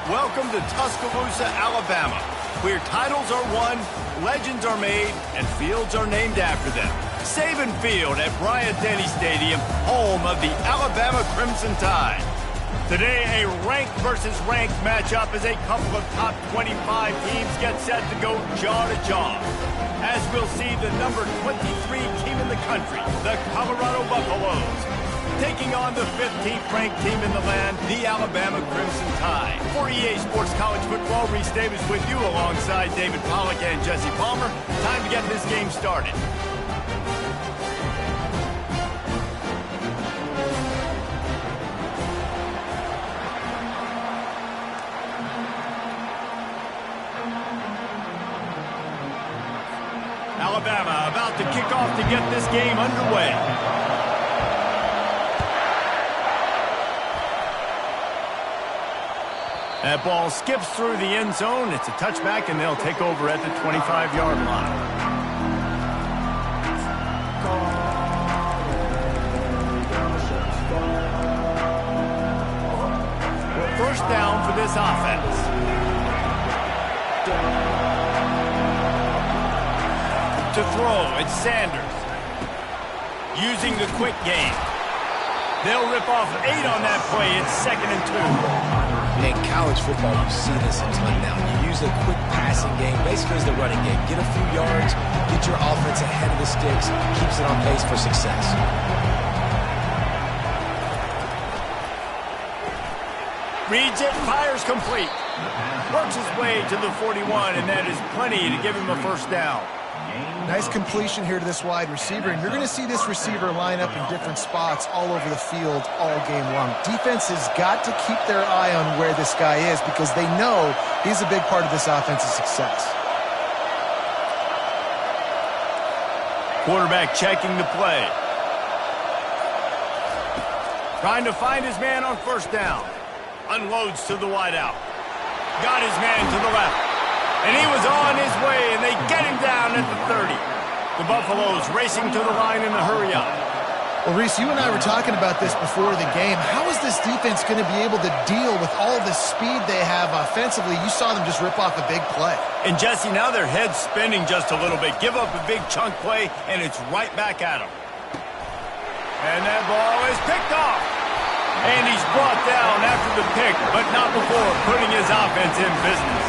Welcome to Tuscaloosa, Alabama, where titles are won, legends are made, and fields are named after them. Saban Field at Bryant-Denny Stadium, home of the Alabama Crimson Tide. Today, a ranked versus ranked matchup as a couple of top 25 teams get set to go jaw to jaw. As we'll see the number 23 team in the country, the Colorado Buffaloes, taking on the 15th ranked team in the land, the Alabama Crimson Tide. For EA Sports College Football, Reese Davis with you alongside David Pollack and Jesse Palmer. Time to get this game started. Alabama about to kick off to get this game underway. That ball skips through the end zone. It's a touchback, and they'll take over at the 25-yard line. First down for this offense. To throw, it's Sanders. Using the quick game. They'll rip off 8 on that play. It's 2nd and 2. In college football, you see this a ton now. You use a quick passing game, basically as the running game. Get a few yards, get your offense ahead of the sticks, keeps it on pace for success. Reads it, fires complete. Works his way to the 41, and that is plenty to give him a first down. Nice completion here to this wide receiver, and you're going to see this receiver line up in different spots all over the field all game long. Defense has got to keep their eye on where this guy is because they know he's a big part of this offense's success. Quarterback checking the play. Trying to find his man on first down. Unloads to the wideout. Got his man to the left. And he was on his way, and they get him down at the 30. The Buffaloes racing to the line in a hurry-up. Well, Reese, you and I were talking about this before the game. How is this defense going to be able to deal with all the speed they have offensively? You saw them just rip off a big play. And, Jesse, now their head's spinning just a little bit. Give up a big chunk play, and it's right back at them. And that ball is picked off. And he's brought down after the pick, but not before putting his offense in business.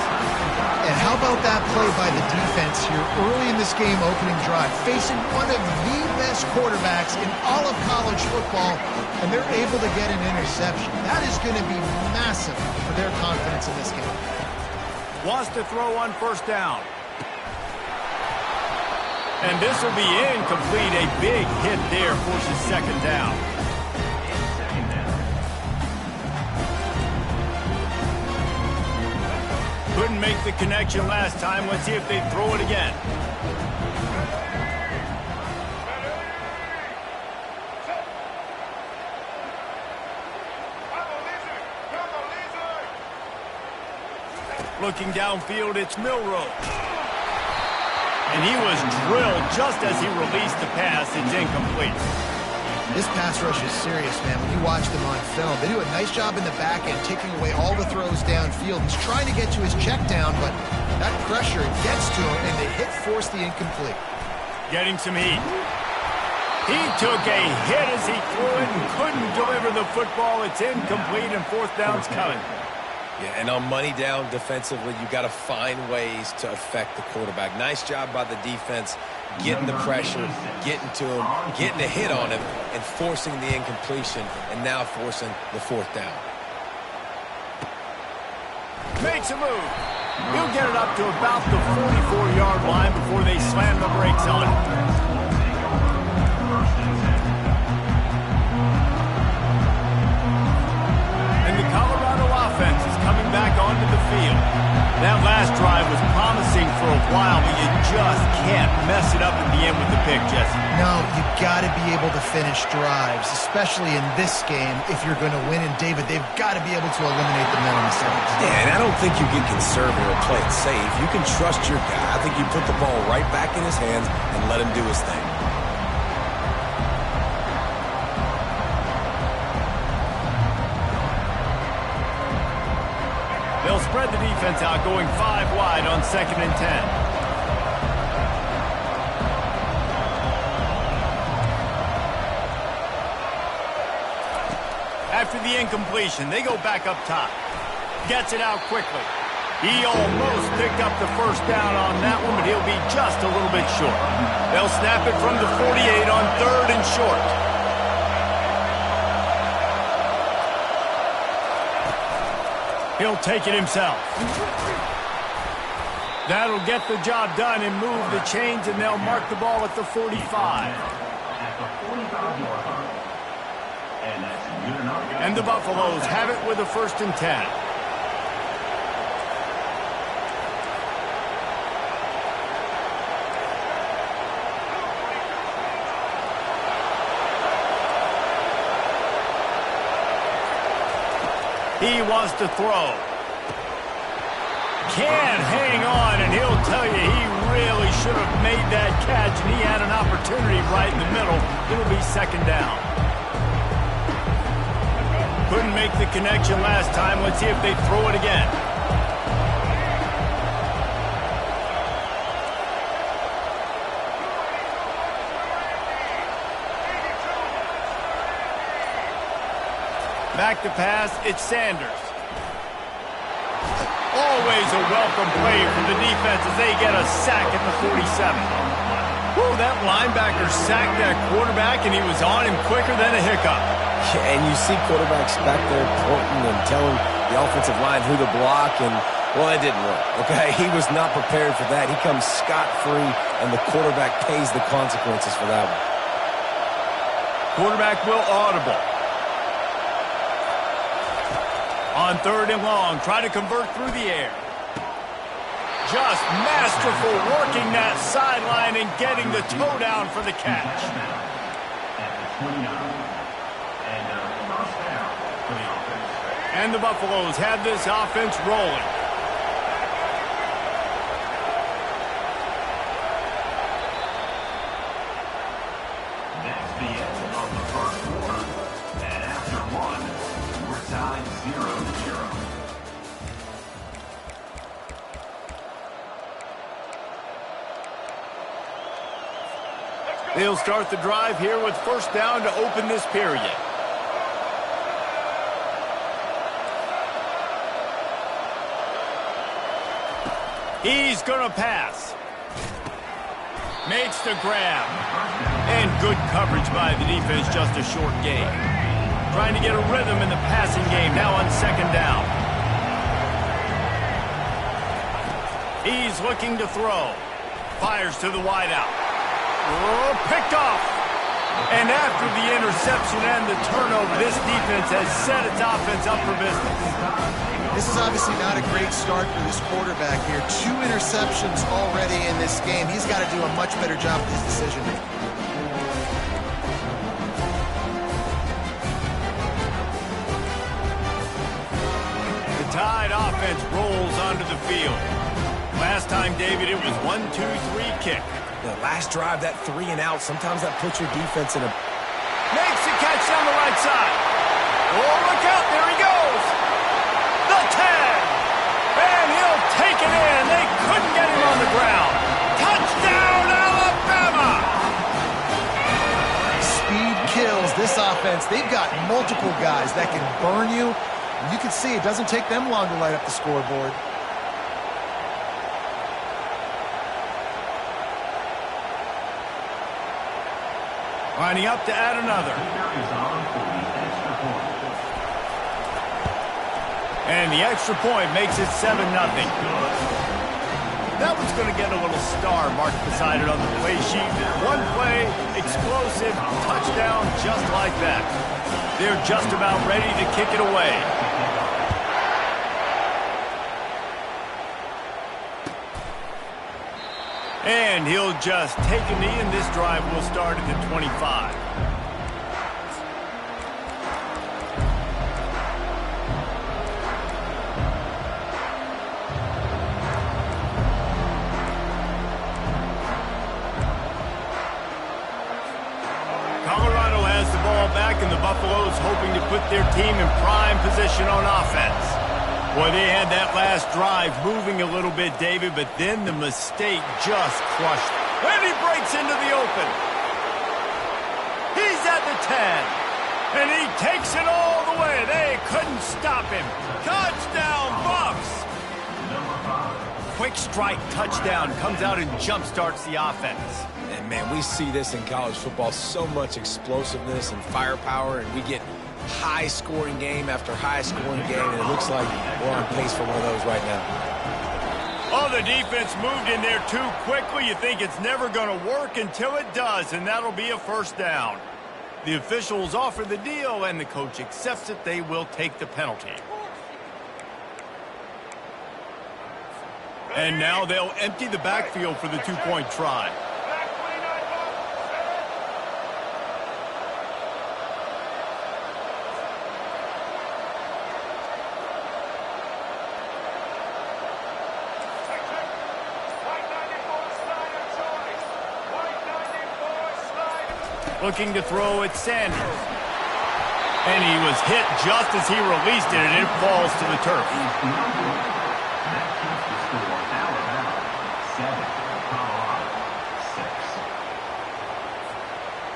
And how about that play by the defense here early in this game opening drive, facing one of the best quarterbacks in all of college football, and they're able to get an interception. That is going to be massive for their confidence in this game. Wants to throw on first down. And this will be incomplete. A big hit there forces second down. Couldn't make the connection last time. Let's see if they throw it again. Looking downfield, it's Milroe. And he was drilled just as he released the pass. It's incomplete. This pass rush is serious, man. When you watch them on film, they do a nice job in the back end, taking away all the throws downfield. He's trying to get to his check down, but that pressure gets to him, and the hit forced the incomplete. Getting some heat. He took a hit as he threw it and couldn't deliver the football. It's incomplete, and fourth down's coming. Yeah, and on money down defensively, you got to find ways to affect the quarterback. Nice job by the defense, getting the pressure, getting to him, getting a hit on him, and forcing the incompletion, and now forcing the fourth down. Makes a move. He'll get it up to about the 44-yard line before they slam the brakes on it. Offense is coming back onto the field. That last drive was promising for a while, but you just can't mess it up at the end with the pick, Jesse. No, you got to be able to finish drives, especially in this game if you're going to win. And, David, they've got to be able to eliminate the middle mistakes. Yeah, and I don't think you get conservative or play it safe. You can trust your guy. I think you put the ball right back in his hands and let him do his thing. They'll spread the defense out, going 5 wide on 2nd and 10. After the incompletion, they go back up top. Gets it out quickly. He almost picked up the first down on that one, but he'll be just a little bit short. They'll snap it from the 48 on 3rd and short. He'll take it himself. That'll get the job done and move the chains, and they'll mark the ball at the 45. And the Buffaloes have it with a 1st and 10. He wants to throw. Can't hang on, and he'll tell you he really should have made that catch, and he had an opportunity right in the middle. It'll be 2nd down. Couldn't make the connection last time. Let's see if they throw it again. Back to pass, it's Sanders. Always a welcome play for the defense as they get a sack at the 47. Whew, that linebacker sacked that quarterback, and he was on him quicker than a hiccup. And you see quarterbacks back there pointing and telling the offensive line who to block, and, well, it didn't work, okay? He was not prepared for that. He comes scot-free, and the quarterback pays the consequences for that one. Quarterback will audible. On 3rd and long, try to convert through the air. Just masterful working that sideline and getting the toe down for the catch. And the Buffaloes have this offense rolling. That's the end of the 1st quarter. And after 1, we're tied 0-0. They'll start the drive here with 1st down to open this period. He's going to pass. Makes the grab. And good coverage by the defense, just a short gain. Trying to get a rhythm in the passing game now on 2nd down. He's looking to throw. Fires to the wideout. Oh, picked off. And after the interception and the turnover, this defense has set its offense up for business. This is obviously not a great start for this quarterback here. 2 interceptions already in this game. He's got to do a much better job with his decision-making. The Tide offense rolls onto the field. Last time, David, it was 1-2-3 kick. The last drive, that 3 and out, sometimes that puts your defense in a... Makes the catch down the right side. Oh, look out, there he goes. The tag. And he'll take it in. They couldn't get him on the ground. Touchdown, Alabama. Speed kills this offense. They've got multiple guys that can burn you. You can see it doesn't take them long to light up the scoreboard. Lining up to add another. And the extra point makes it 7-0. That one's going to get a little star marked beside it on the play sheet. One play, explosive, touchdown, just like that. They're just about ready to kick it away. And he'll just take a knee, and this drive will start at the 25. Colorado has the ball back, and the Buffaloes hoping to put their team in prime position on offense. Well, they had that last drive moving a little bit, David, but then the mistake just crushed them. And he breaks into the open. He's at the 10. And he takes it all the way. They couldn't stop him. Touchdown, Bucks! Quick strike touchdown comes out and jump-starts the offense. And, man, we see this in college football, so much explosiveness and firepower, and we get high-scoring game after high-scoring game, and it looks like we're on pace for one of those right now. Oh, the defense moved in there too quickly. You think it's never going to work until it does, and that'll be a first down. The officials offer the deal, and the coach accepts it. They will take the penalty. And now they'll empty the backfield for the two-point try. Looking to throw at Sanders. And he was hit just as he released it, and it falls to the turf.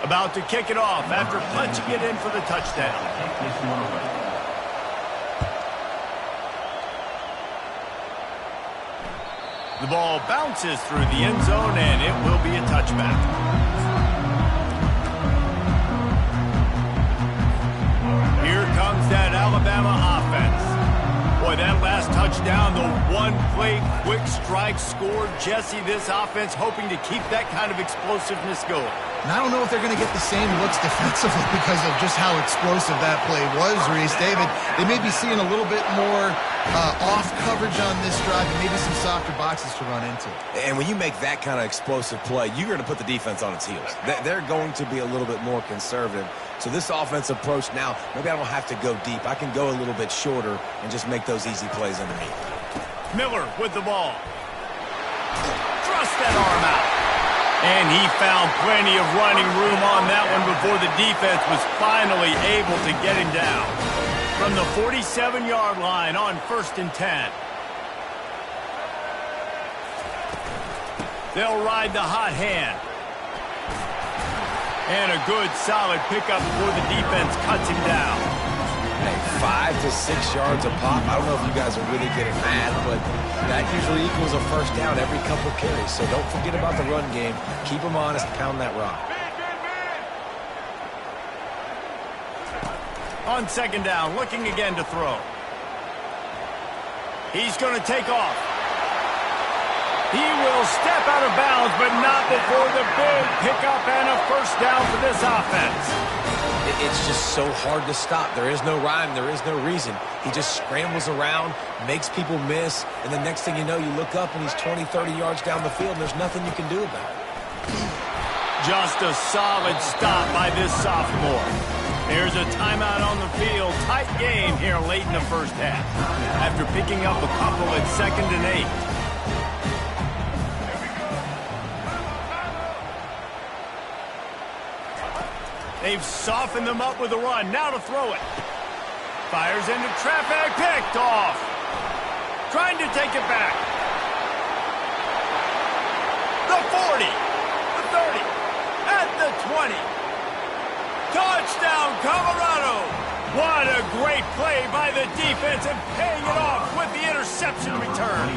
About to kick it off after punching it in for the touchdown. The ball bounces through the end zone, and it will be a touchback. Here comes that Alabama offense. Boy, that last touchdown, the one-play quick strike scored. Jesse, this offense hoping to keep that kind of explosiveness going. And I don't know if they're going to get the same looks defensively because of just how explosive that play was, Reese. David, they may be seeing a little bit more off coverage on this drive and maybe some softer boxes to run into. And when you make that kind of explosive play, you're going to put the defense on its heels. They're going to be a little bit more conservative. So this offensive approach now, maybe I don't have to go deep. I can go a little bit shorter and just make those easy plays underneath. Miller with the ball. Thrust that arm out. And he found plenty of running room on that one before the defense was finally able to get him down. From the 47-yard line on 1st and 10. They'll ride the hot hand. And a good, solid pickup before the defense cuts him down. Hey, 5 to 6 yards a pop. I don't know if you guys are really good at math, but that usually equals a first down every couple carries. So don't forget about the run game. Keep them honest, pound that rock. On 2nd down, looking again to throw. He's going to take off. He will step out of bounds, but not before the big pickup and a first down for this offense. It's just so hard to stop. There is no rhyme. There is no reason. He just scrambles around, makes people miss, and the next thing you know, you look up and he's 20, 30 yards down the field, and there's nothing you can do about it. Just a solid stop by this sophomore. There's a timeout on the field. Tight game here late in the first half. After picking up a couple at 2nd and 8. They've softened them up with a run. Now to throw it. Fires into traffic. Picked off. Trying to take it back. The 40. The 30. At the 20. Touchdown, Colorado. What a great play by the defense and paying it off with the interception return.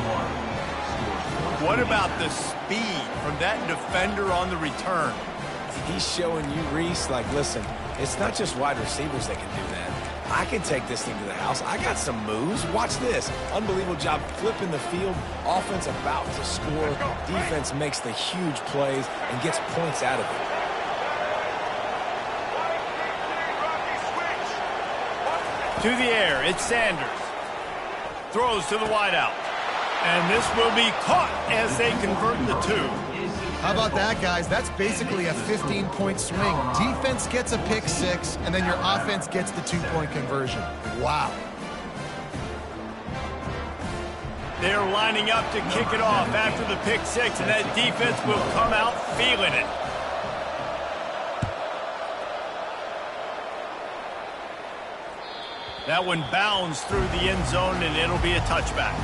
What about the speed from that defender on the return? He's showing you, Reese, like, listen, it's not just wide receivers that can do that. I can take this thing to the house. I got some moves. Watch this. Unbelievable job flipping the field. Offense about to score. Defense makes the huge plays and gets points out of it. To the air, it's Sanders. Throws to the wideout. And this will be caught as they convert the 2. How about that, guys? That's basically a 15-point swing. Defense gets a pick 6, and then your offense gets the 2-point conversion. Wow. They're lining up to kick it off after the pick 6, and that defense will come out feeling it. That one bounds through the end zone, and it'll be a touchback.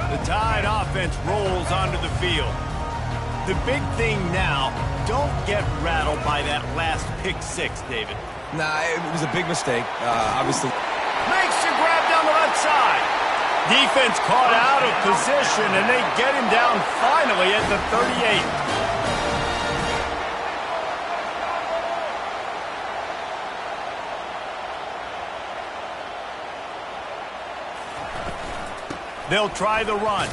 The Tide offense rolls onto the field. The big thing now, don't get rattled by that last pick six, David. Nah, it was a big mistake, obviously. Makes the grab down the left side. Defense caught out of position, and they get him down finally at the 38. They'll try the run.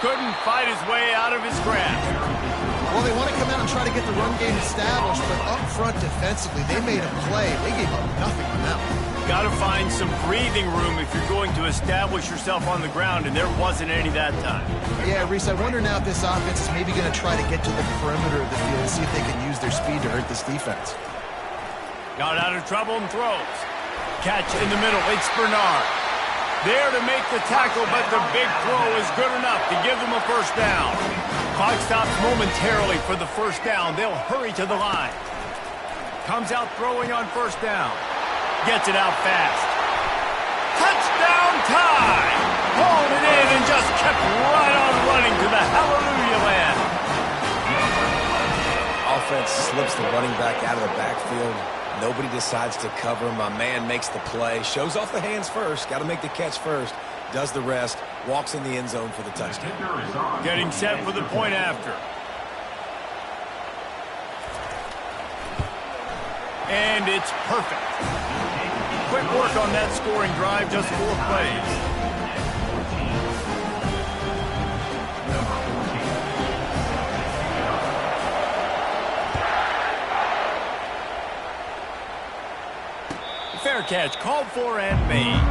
Couldn't fight his way out of his grasp. Well, they want to come out and try to get the run game established, but up front defensively, they made a play. They gave up nothing on that one. Got to find some breathing room if you're going to establish yourself on the ground, and there wasn't any that time. Yeah, Reese, I wonder now if this offense is maybe going to try to get to the perimeter of the field and see if they can use their speed to hurt this defense. Got out of trouble and throws. Catch in the middle. It's Bernard. There to make the tackle, but the big throw is good enough to give them a first down. Clock stops momentarily for the first down. They'll hurry to the line. Comes out throwing on first down. Gets it out fast. Touchdown Tide! Hauled it in and just kept right on running to the hallelujah land. Offense slips the running back out of the backfield. Nobody decides to cover him. My man makes the play. Shows off the hands first. Got to make the catch first. Does the rest. Walks in the end zone for the touchdown. Getting set for the point after. And it's perfect. Quick work on that scoring drive, just 4 plays. Fair catch, called for and made.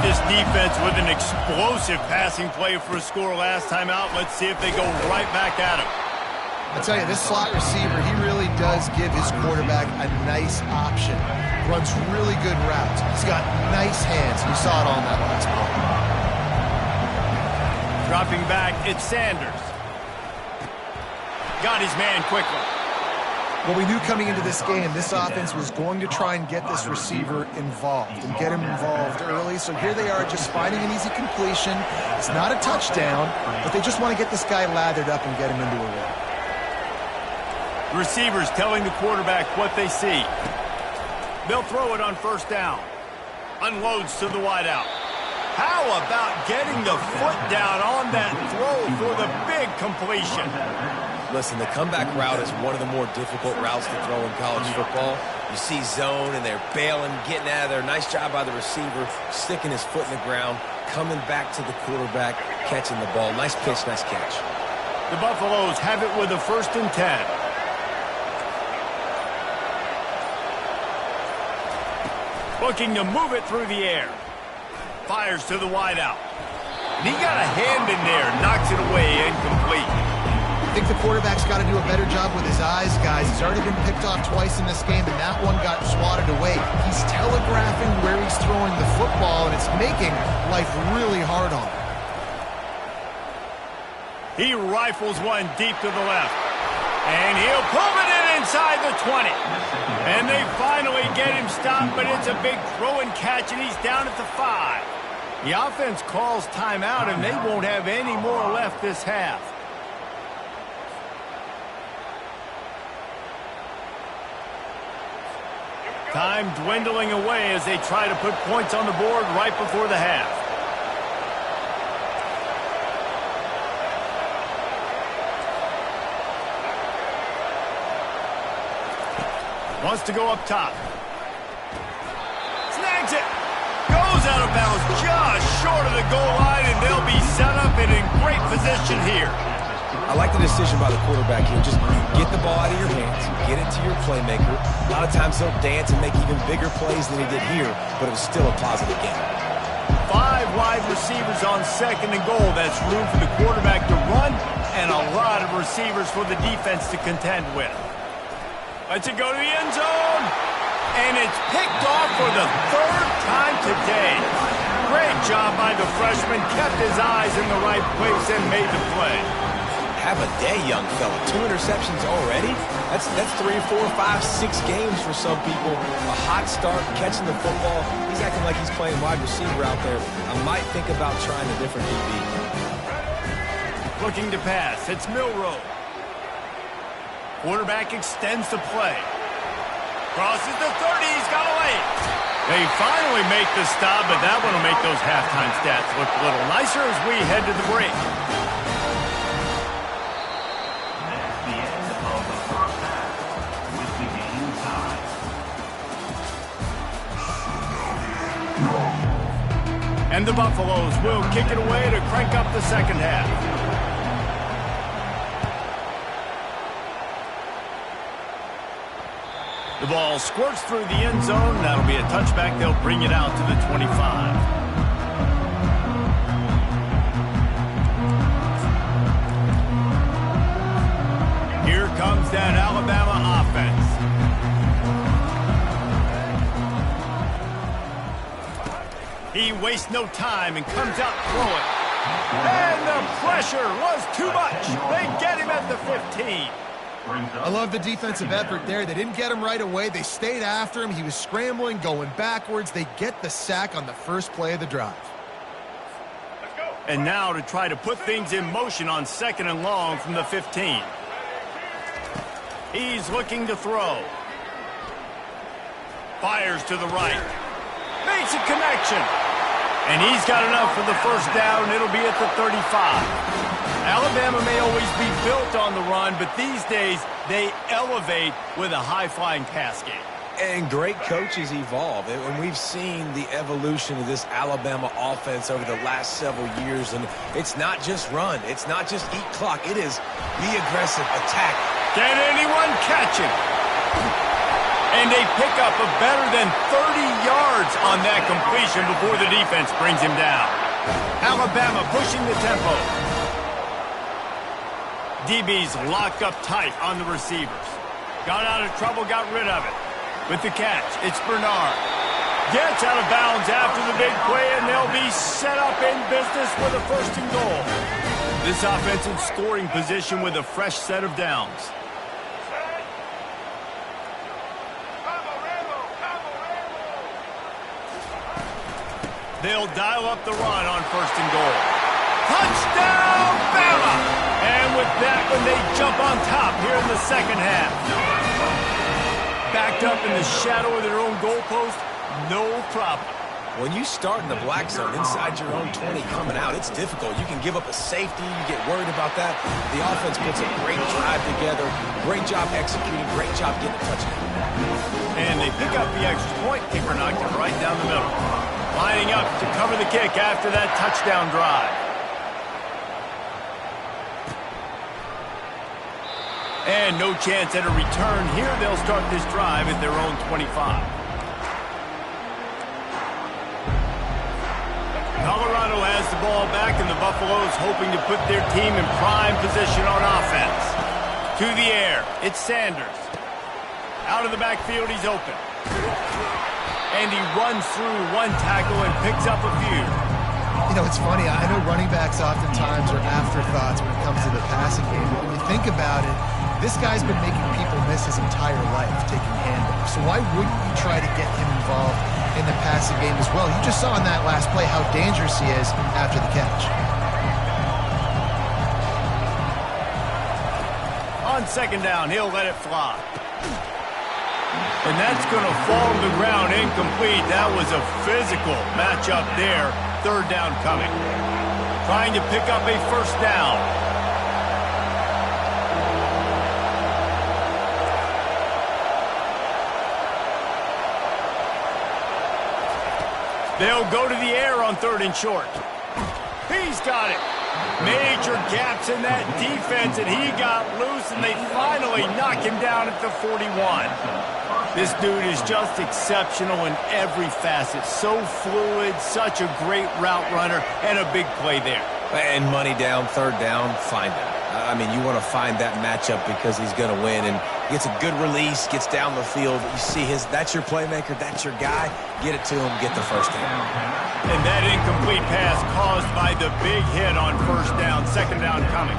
This defense with an explosive passing play for a score last time out. Let's see if they go right back at him. I tell you, this slot receiver, he really does give his quarterback a nice option. Runs really good routes. He's got nice hands. You saw it on that last play. Dropping back, it's Sanders. Got his man quickly. Well, we knew coming into this game, this offense was going to try and get this receiver involved and get him involved early. So here they are just finding an easy completion. It's not a touchdown, but they just want to get this guy lathered up and get him into a run. Receivers telling the quarterback what they see. They'll throw it on first down. Unloads to the wideout. How about getting the foot down on that throw for the big completion? Listen, the comeback route is one of the more difficult routes to throw in college football. You see zone, and they're bailing, getting out of there. Nice job by the receiver, sticking his foot in the ground, coming back to the quarterback, catching the ball. Nice pitch, nice catch. The Buffaloes have it with a 1st and 10. Looking to move it through the air. Fires to the wideout. And he got a hand in there, knocks it away, incomplete. I think the quarterback's got to do a better job with his eyes, guys. He's already been picked off twice in this game, and that one got swatted away. He's telegraphing where he's throwing the football, and it's making life really hard on him. He rifles one deep to the left. And he'll pull it in inside the 20. And they finally get him stopped, but it's a big throw and catch, and he's down at the 5. The offense calls timeout, and they won't have any more left this half. Time dwindling away as they try to put points on the board right before the half. Wants to go up top. Snags it. Goes out of bounds just short of the goal line, and they'll be set up and in great position here. I like the decision by the quarterback here. Just get the ball out of your hands, get it to your playmaker. A lot of times he'll dance and make even bigger plays than he did here, but it was still a positive game. 5 wide receivers on 2nd and goal. That's room for the quarterback to run and a lot of receivers for the defense to contend with. Lets it go to the end zone. And it's picked off for the 3rd time today. Great job by the freshman. Kept his eyes in the right place and made the play. Have a day, young fella. 2 interceptions already? That's 3, 4, 5, 6 games for some people. A hot start, catching the football. He's acting like he's playing wide receiver out there. I might think about trying a different DB. Looking to pass. It's Milroe. Quarterback extends the play. Crosses the 30. He's got a lane. They finally make the stop, but that one will make those halftime stats look a little nicer as we head to the break. That's the end of the first half with the game tied. And the Buffaloes will kick it away to crank up the second half. The ball squirts through the end zone. That'll be a touchback. They'll bring it out to the 25. Here comes that Alabama offense. He wastes no time and comes out throwing. And the pressure was too much. They get him at the 15. I love the defensive effort there. They didn't get him right away. They stayed after him. He was scrambling, going backwards. They get the sack on the first play of the drive. And now to try to put things in motion on 2nd and long from the 15. He's looking to throw. Fires to the right. Makes a connection. And he's got enough for the first down. It'll be at the 35. Alabama may always be built on the run, but these days they elevate with a high-flying pass game. And great coaches evolve. And we've seen the evolution of this Alabama offense over the last several years. And it's not just run. It's not just eat clock. It is be aggressive, attack. Can anyone catch him? And they pick up a better than 30 yards on that completion before the defense brings him down. Alabama pushing the tempo. DB's locked up tight on the receivers. Got out of trouble, got rid of it. With the catch, it's Bernard. Gets out of bounds after the big play, and they'll be set up in business with a 1st and goal. This offense in scoring position with a fresh set of downs. They'll dial up the run on 1st and goal. Touchdown, Bama! And with that one, they jump on top here in the second half. Backed up in the shadow of their own goalpost, no problem. When you start in the black zone inside your own 20 coming out, it's difficult. You can give up a safety. You get worried about that. The offense puts a great drive together. Great job executing. Great job getting a touchdown. And they pick up the extra point. Kicker knocked it right down the middle. Lining up to cover the kick after that touchdown drive. And no chance at a return here. They'll start this drive at their own 25. Colorado has the ball back, and the Buffaloes hoping to put their team in prime position on offense. To the air, it's Sanders. Out of the backfield, he's open. And he runs through one tackle and picks up a few. You know, it's funny. I know running backs oftentimes are afterthoughts when it comes to the passing game. But when you think about it, this guy's been making people miss his entire life taking handoffs. So why wouldn't you try to get him involved in the passing game as well? You just saw in that last play how dangerous he is after the catch. On 2nd down, he'll let it fly. And that's going to fall to the ground incomplete. That was a physical matchup there. 3rd down coming. Trying to pick up a 1st down. They'll go to the air on 3rd and short. He's got it. Major gaps in that defense, and he got loose, and they finally knock him down at the 41. This dude is just exceptional in every facet. So fluid, such a great route runner, and a big play there. And money down, third down, find him. I mean, you want to find that matchup because he's going to win, and gets a good release, gets down the field. You see that's your playmaker, that's your guy. Get it to him, get the first down. And that incomplete pass caused by the big hit on first down, second down coming.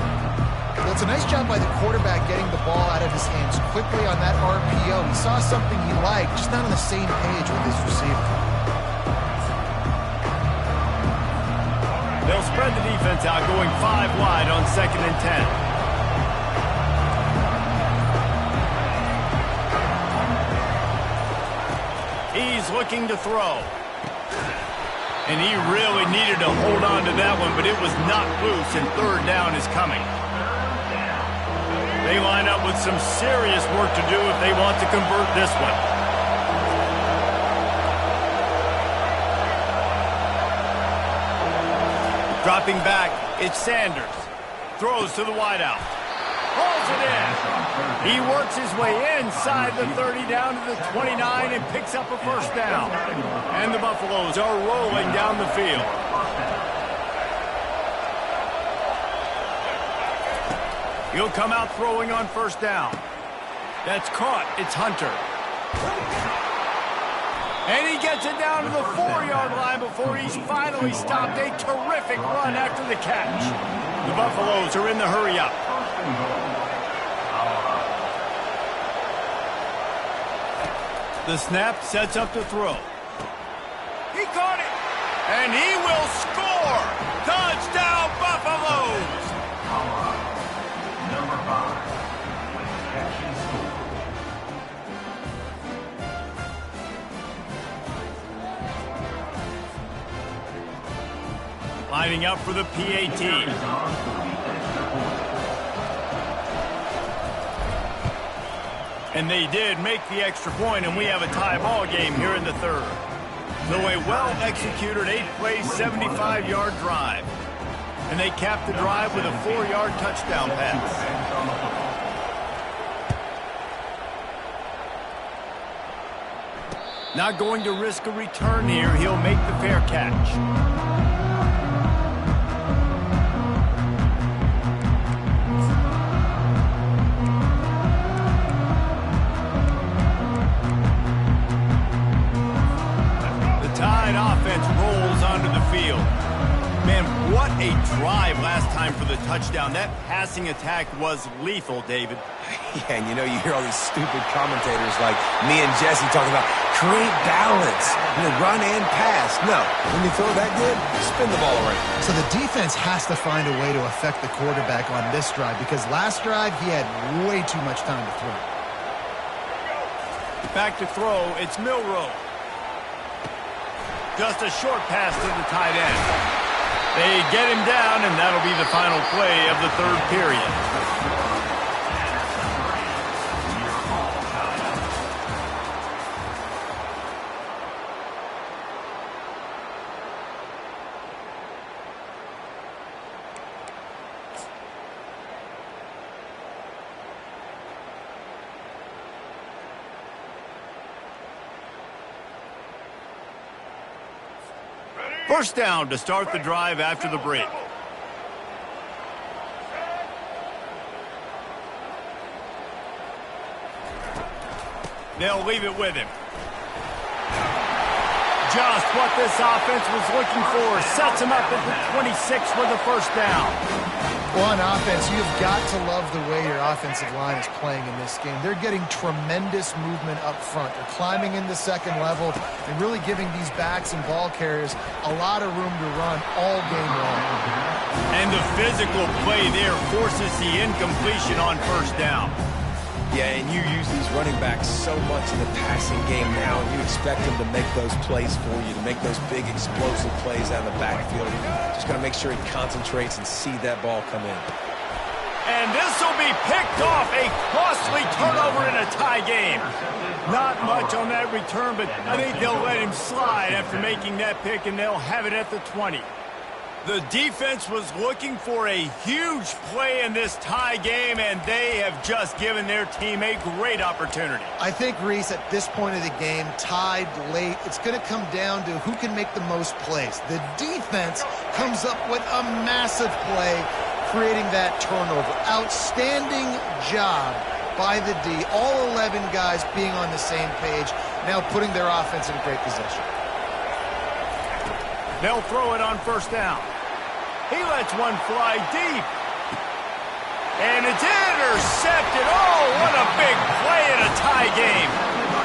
Well, it's a nice job by the quarterback getting the ball out of his hands quickly on that RPO. He saw something he liked, just not on the same page with his receiver. They'll spread the defense out, going 5 wide on 2nd and 10. He's looking to throw. And he really needed to hold on to that one, but it was not loose, and third down is coming. They line up with some serious work to do if they want to convert this one. Dropping back, it's Sanders. Throws to the wideout. Hauls it in. He works his way inside the 30 down to the 29 and picks up a first down. And the Buffaloes are rolling down the field. He'll come out throwing on first down. That's caught. It's Hunter. And he gets it down to the 4-yard line before he's finally stopped. A terrific run after the catch. The Buffaloes are in the hurry-up. The snap sets up the throw. He caught it. And he will score. Touchdown, Buffaloes. Number 5. With catch and score. Lining up for the PAT. And they did make the extra point, and we have a tie ball game here in the third. So a well-executed 8-play, 75-yard drive. And they capped the drive with a 4-yard touchdown pass. Not going to risk a return here. He'll make the fair catch. Rolls onto the field. Man, what a drive last time for the touchdown. That passing attack was lethal, David. Yeah, and you know, you hear all these stupid commentators like me and Jesse talking about create balance, run and pass. No, when you throw that good, spin the ball around. So the defense has to find a way to affect the quarterback on this drive, because last drive he had way too much time to throw. Back to throw, it's Milroe. Just a short pass to the tight end. They get him down, and that'll be the final play of the third period. First down to start the drive after the break. They'll leave it with him. Just what this offense was looking for. Sets him up at the 26 with a first down. Well, on offense, you've got to love the way your offensive line is playing in this game. They're getting tremendous movement up front. They're climbing into second level and really giving these backs and ball carriers a lot of room to run all game long. And the physical play there forces the incompletion on first down. Yeah, and you use these running backs so much in the passing game now, and you expect them to make those plays for you, to make those big explosive plays out of the backfield. Just got to make sure he concentrates and see that ball come in. And this will be picked off, a costly turnover in a tie game. Not much on that return, but I think they'll let him slide after making that pick, and they'll have it at the 20. The defense was looking for a huge play in this tie game, and they have just given their team a great opportunity. I think, Reese, at this point of the game, tied late, it's going to come down to who can make the most plays. The defense comes up with a massive play, creating that turnover. Outstanding job by the D. All 11 guys being on the same page, now putting their offense in great position. They'll throw it on first down. He lets one fly deep. And it's intercepted. Oh, what a big play in a tie game.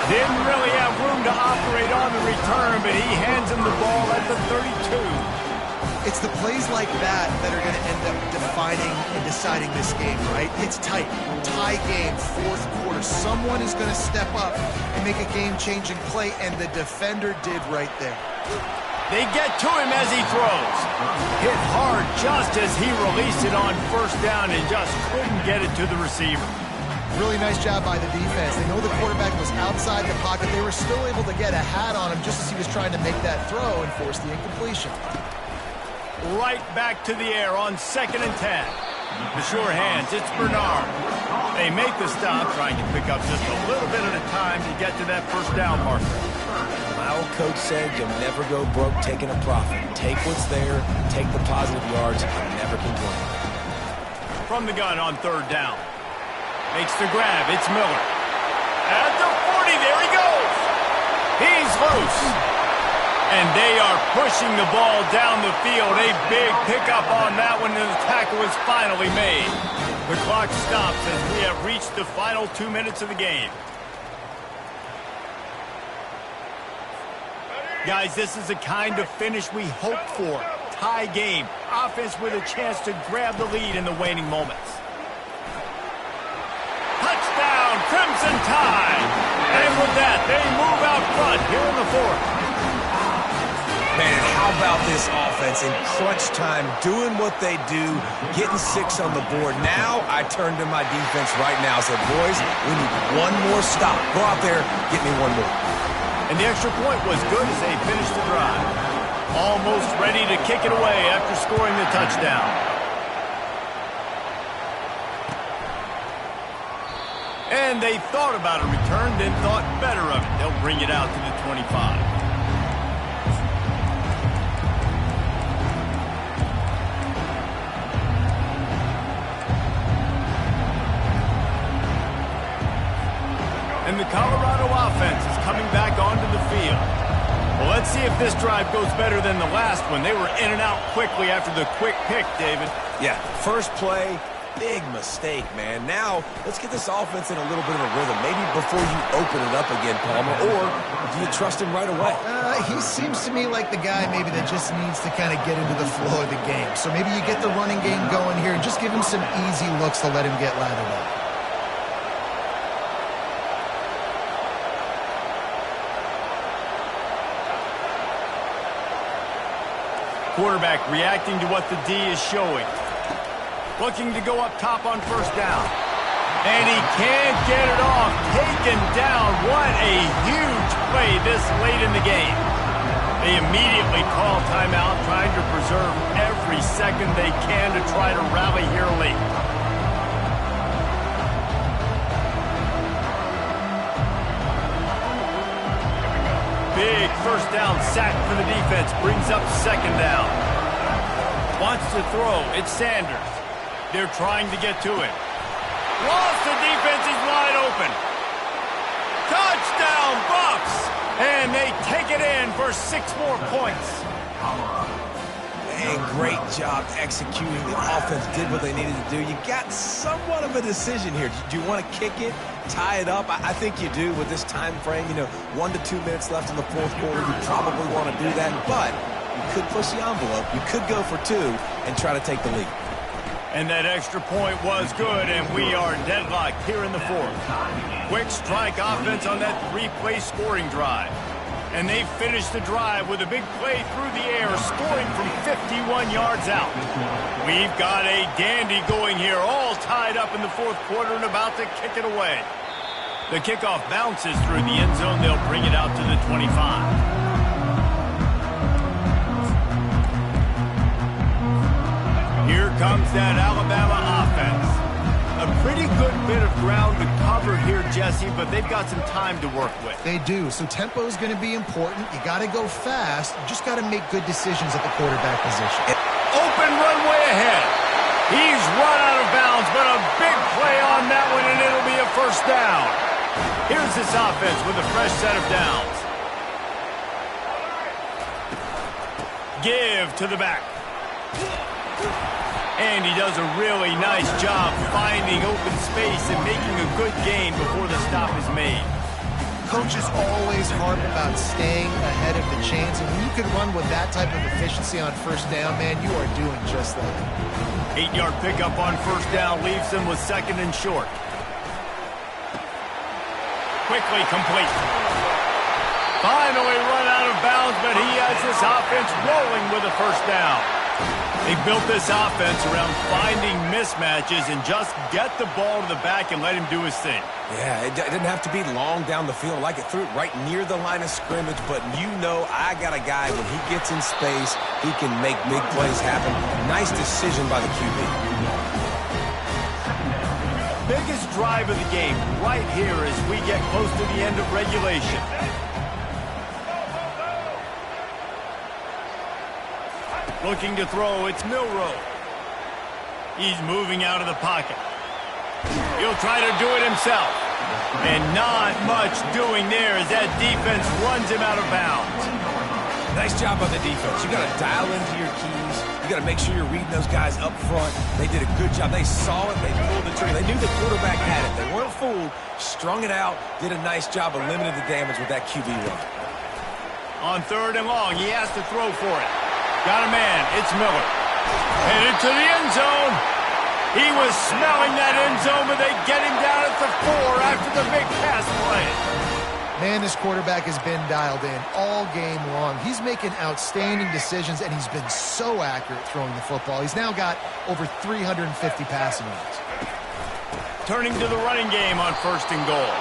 Didn't really have room to operate on the return, but he hands him the ball at the 32. It's the plays like that that are going to end up defining and deciding this game, right? It's tight. Tie game, fourth quarter. Someone is going to step up and make a game-changing play, and the defender did right there. They get to him as he throws. Hit hard just as he released it on first down and just couldn't get it to the receiver. Really nice job by the defense. They know the quarterback was outside the pocket. They were still able to get a hat on him just as he was trying to make that throw and force the incompletion. Right back to the air on 2nd and 10. The sure hands, it's Bernard. They make the stop, trying to pick up just a little bit at a time to get to that first down marker. My old coach said you'll never go broke taking a profit. Take what's there, take the positive yards, and never complain. From the gun on 3rd down. Makes the grab, it's Miller. At the 40, there he goes. He's loose. And they are pushing the ball down the field. A big pickup on that one, and the tackle is finally made. The clock stops as we have reached the final 2 minutes of the game. Guys, this is the kind of finish we hoped for. Tie game. Offense with a chance to grab the lead in the waning moments. Touchdown, Crimson Tide. And with that, they move out front here in the 4th. Man, how about this offense in crunch time, doing what they do, getting 6 on the board. Now I turn to my defense right now and said, boys, we need one more stop. Go out there, get me one more. And the extra point was good as they finished the drive. Almost ready to kick it away after scoring the touchdown. And they thought about a return, then thought better of it. They'll bring it out to the 25. And the Colorado offense is coming back onto the field. Well, let's see if this drive goes better than the last one. They were in and out quickly after the quick pick, David. Yeah, first play, big mistake, man. Now, let's get this offense in a little bit of a rhythm. Maybe before you open it up again, Palmer, or do you trust him right away? He seems to me like the guy maybe that just needs to kind of get into the flow of the game. So maybe you get the running game going here and just give him some easy looks to let him get lathered up. Quarterback reacting to what the D is showing. Looking to go up top on first down. And he can't get it off. Taken down. What a huge play this late in the game. They immediately call timeout, trying to preserve every second they can to try to rally here late. Big first down sack for the defense. Brings up 2nd down. Wants to throw. It's Sanders. They're trying to get to him. Lost, the defense is wide open. Touchdown, Bucks! And they take it in for 6 more points. Man, great job executing. The offense did what they needed to do. You got somewhat of a decision here. Do you want to kick it, tie it up? I think you do with this time frame. 1 to 2 minutes left in the 4th quarter. You probably want to do that, but you could push the envelope. You could go for 2 and try to take the lead. And that extra point was good, and we are deadlocked here in the 4th. Quick strike offense on that 3-play scoring drive. And they finished the drive with a big play through the air, scoring from 51 yards out. We've got a dandy going here, all tied up in the 4th quarter and about to kick it away. The kickoff bounces through the end zone. They'll bring it out to the 25. Here comes that Alabama offense. A pretty good bit of ground to cover here, Jesse, but they've got some time to work with. They do, so tempo is going to be important. You got to go fast. You just got to make good decisions at the quarterback position. Open runway ahead. He's run out of bounds, but a big play on that one, and it'll be a first down. Here's this offense with a fresh set of downs. Give to the back. And he does a really nice job finding open space and making a good gain before the stop is made. Coaches always harp about staying ahead of the chains, and when you can run with that type of efficiency on first down, man, you are doing just that. 8-yard pickup on first down leaves them with second and short. Quickly complete. Finally run out of bounds, but he has this offense rolling with a first down. They built this offense around finding mismatches and just get the ball to the back and let him do his thing. Yeah, it didn't have to be long down the field. Like it threw it right near the line of scrimmage, but you know I got a guy, when he gets in space, he can make big plays happen. Nice decision by the QB. Biggest drive of the game right here as we get close to the end of regulation. Looking to throw, it's Milroe. He's moving out of the pocket. He'll try to do it himself. And not much doing there as that defense runs him out of bounds. Nice job on the defense. You got to dial into your keys. You got to make sure you're reading those guys up front. They did a good job. They saw it. They pulled the trigger. They knew the quarterback had it. They weren't fooled. Strung it out. Did a nice job of limiting the damage with that QB run. On third and long, he has to throw for it. Got a man. It's Miller. Headed to the end zone. He was smelling that end zone, but they get him down at the 4 after the big pass play. Man, this quarterback has been dialed in all game long. He's making outstanding decisions, and he's been so accurate throwing the football. He's now got over 350 passing yards. Turning to the running game on first and goal.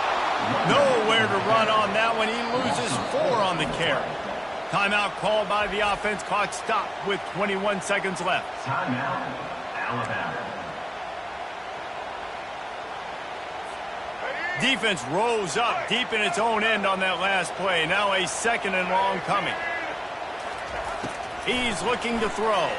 Nowhere to run on that one. He loses 4 on the carry. Timeout called by the offense. Clock stopped with 21 seconds left. Timeout, Alabama. Defense rose up deep in its own end on that last play. Now a second and long coming. He's looking to throw.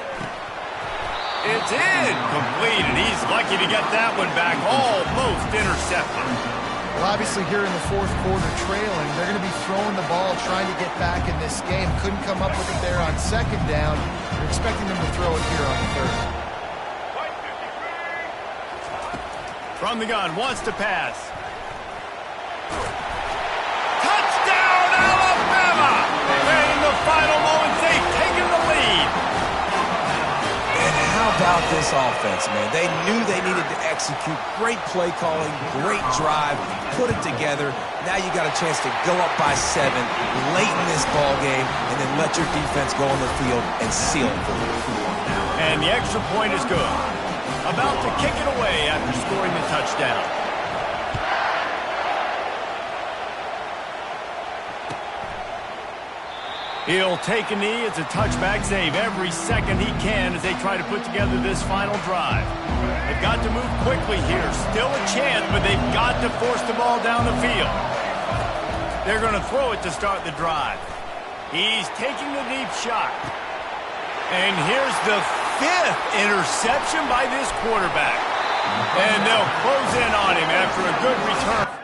It's in. Complete, and he's lucky to get that one back. Almost intercepted. Well, obviously here in the fourth quarter trailing, they're going to be throwing the ball, trying to get back in this game. Couldn't come up with it there on second down. They're expecting them to throw it here on third. From the gun, wants to pass. Touchdown, Alabama! And in the final moments, they've taken the lead. And how about this offense, man? They knew they needed to execute. Great play calling, great drive, put it together. Now you got a chance to go up by 7 late in this ball game and then let your defense go on the field and seal it for you. And the extra point is good. About to kick it away after scoring the touchdown. He'll take a knee. It's a touchback save every second he can as they try to put together this final drive. They've got to move quickly here. Still a chance, but they've got to force the ball down the field. They're going to throw it to start the drive. He's taking the deep shot. And here's the 5th interception by this quarterback. And they'll close in on him after a good return.